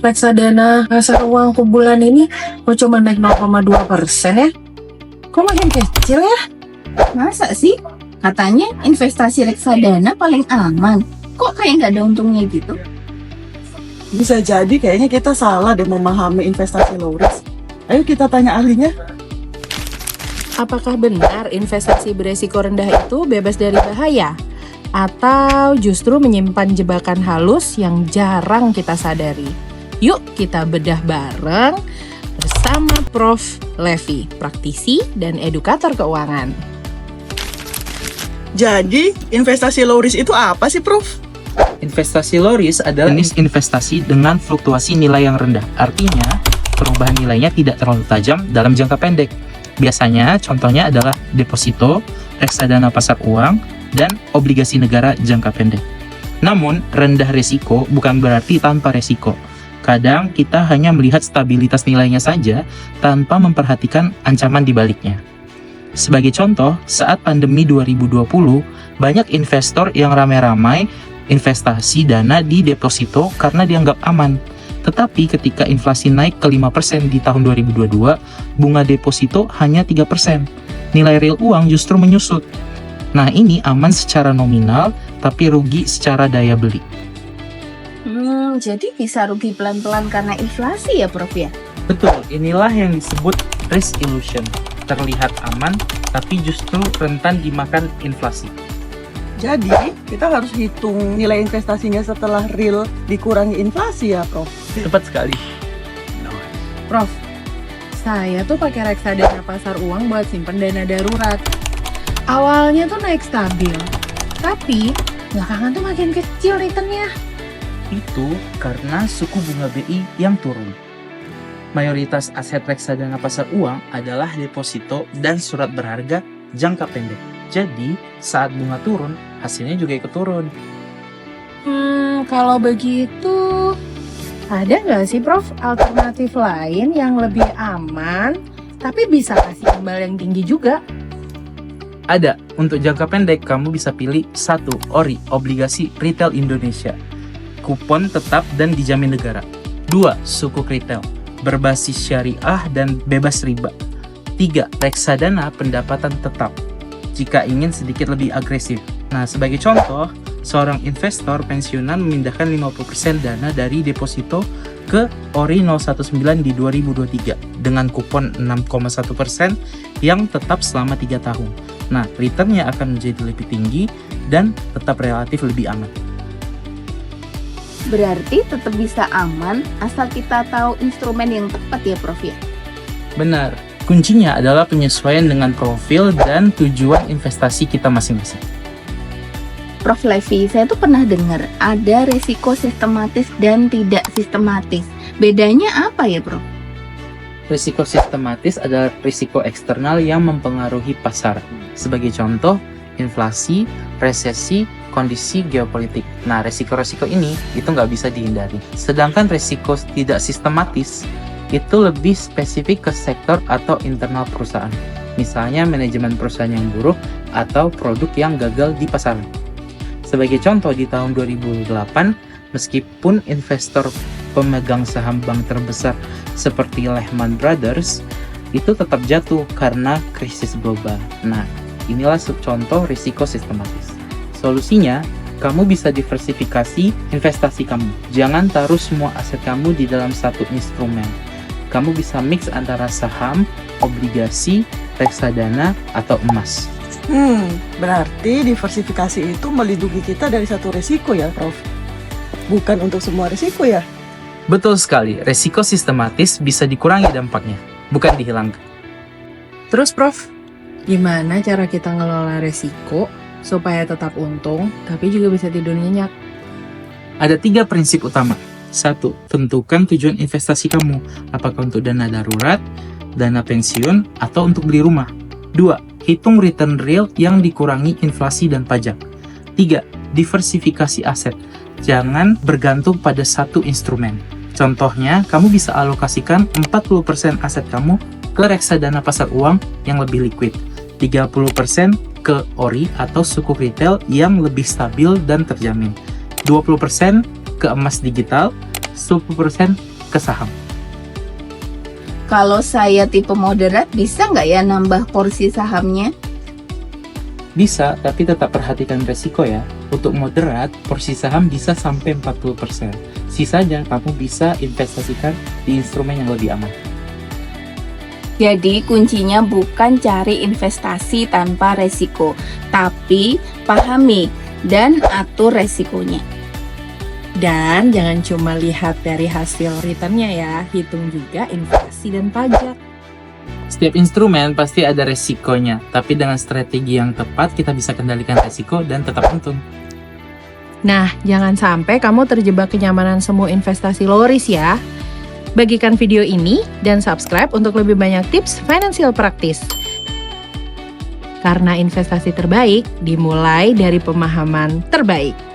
reksadana pasar uangku bulan ini kok cuma naik 0,2% ya? Kok makin kecil ya? Masa sih? Katanya investasi reksadana paling aman. Kok kayak nggak ada untungnya gitu? Bisa jadi kayaknya kita salah deh memahami investasi low risk. Ayo kita tanya ahlinya. Apakah benar investasi beresiko rendah itu bebas dari bahaya? Atau justru menyimpan jebakan halus yang jarang kita sadari? Yuk kita bedah bareng bersama Prof. Levi, praktisi dan edukator keuangan. Jadi investasi low risk itu apa sih, Prof? Investasi low risk adalah jenis investasi dengan fluktuasi nilai yang rendah. Artinya, perubahan nilainya tidak terlalu tajam dalam jangka pendek. Biasanya, contohnya adalah deposito, reksadana pasar uang, dan obligasi negara jangka pendek. Namun, rendah risiko bukan berarti tanpa risiko. Kadang kita hanya melihat stabilitas nilainya saja tanpa memperhatikan ancaman di baliknya. Sebagai contoh, saat pandemi 2020, banyak investor yang ramai-ramai investasi dana di deposito karena dianggap aman. Tetapi ketika inflasi naik ke 5% di tahun 2022, bunga deposito hanya 3%. Nilai real uang justru menyusut. Nah, ini aman secara nominal, tapi rugi secara daya beli. Jadi bisa rugi pelan-pelan karena inflasi ya, Prof ya? Betul, inilah yang disebut risk illusion. Terlihat aman, tapi justru rentan dimakan inflasi. Jadi kita harus hitung nilai investasinya setelah real dikurangi inflasi ya, Prof? Tepat sekali. Prof, saya tuh pakai reksadana pasar uang buat simpen dana darurat. Awalnya tuh naik stabil, tapi belakangan tuh makin kecil returnnya. Itu karena suku bunga BI yang turun. Mayoritas aset reksadana pasar uang adalah deposito dan surat berharga jangka pendek. Jadi, saat bunga turun, hasilnya juga ikut turun. Kalau begitu, ada nggak sih Prof alternatif lain yang lebih aman, tapi bisa kasih imbal yang tinggi juga? Ada, untuk jangka pendek kamu bisa pilih 1. ORI, obligasi retail Indonesia. Kupon tetap dan dijamin negara. 2. Sukuk retail, berbasis syariah dan bebas riba. 3. Reksadana pendapatan tetap, jika ingin sedikit lebih agresif. Nah, sebagai contoh, seorang investor pensiunan memindahkan 50% dana dari deposito ke ORI 019 di 2023 dengan kupon 6,1% yang tetap selama 3 tahun. Nah, returnnya akan menjadi lebih tinggi dan tetap relatif lebih aman. Berarti tetap bisa aman asal kita tahu instrumen yang tepat ya, Prof ya? Benar, kuncinya adalah penyesuaian dengan profil dan tujuan investasi kita masing-masing. Prof Levi, saya tuh pernah dengar ada risiko sistematis dan tidak sistematis. Bedanya apa ya, Prof? Risiko sistematis adalah risiko eksternal yang mempengaruhi pasar. Sebagai contoh, inflasi, resesi, kondisi geopolitik. Nah, risiko-risiko ini itu nggak bisa dihindari. Sedangkan risiko tidak sistematis itu lebih spesifik ke sektor atau internal perusahaan. Misalnya manajemen perusahaan yang buruk atau produk yang gagal di pasaran. Sebagai contoh, di tahun 2008, meskipun investor pemegang saham bank terbesar seperti Lehman Brothers itu tetap jatuh karena krisis global. Nah, inilah contoh risiko sistematis. Solusinya, kamu bisa diversifikasi investasi kamu. Jangan taruh semua aset kamu di dalam satu instrumen. Kamu bisa mix antara saham, obligasi, reksadana, atau emas. Berarti diversifikasi itu melindungi kita dari satu risiko ya, Prof? Bukan untuk semua risiko ya? Betul sekali, risiko sistematis bisa dikurangi dampaknya, bukan dihilangkan. Terus Prof, gimana cara kita ngelola resiko supaya tetap untung, tapi juga bisa tidur nyenyak? Ada 3 prinsip utama. 1. Tentukan tujuan investasi kamu. Apakah untuk dana darurat, dana pensiun, atau untuk beli rumah. 2. Hitung return real yang dikurangi inflasi dan pajak. 3. Diversifikasi aset. Jangan bergantung pada satu instrumen. Contohnya, kamu bisa alokasikan 40% aset kamu ke reksadana pasar uang yang lebih liquid. 30% ke ORI atau sukuk retail yang lebih stabil dan terjamin. 20% ke emas digital, 10% ke saham. Kalau saya tipe moderat, bisa nggak ya nambah porsi sahamnya? Bisa, tapi tetap perhatikan resiko ya. Untuk moderat, porsi saham bisa sampai 40%. Sisanya kamu bisa investasikan di instrumen yang lebih aman. Jadi kuncinya bukan cari investasi tanpa resiko, tapi pahami dan atur resikonya. Dan jangan cuma lihat dari hasil returnnya ya, hitung juga inflasi dan pajak. Setiap instrumen pasti ada resikonya, tapi dengan strategi yang tepat kita bisa kendalikan resiko dan tetap untung. Nah, jangan sampai kamu terjebak kenyamanan semua investasi low risk ya. Bagikan video ini dan subscribe untuk lebih banyak tips financial praktis. Karena investasi terbaik dimulai dari pemahaman terbaik.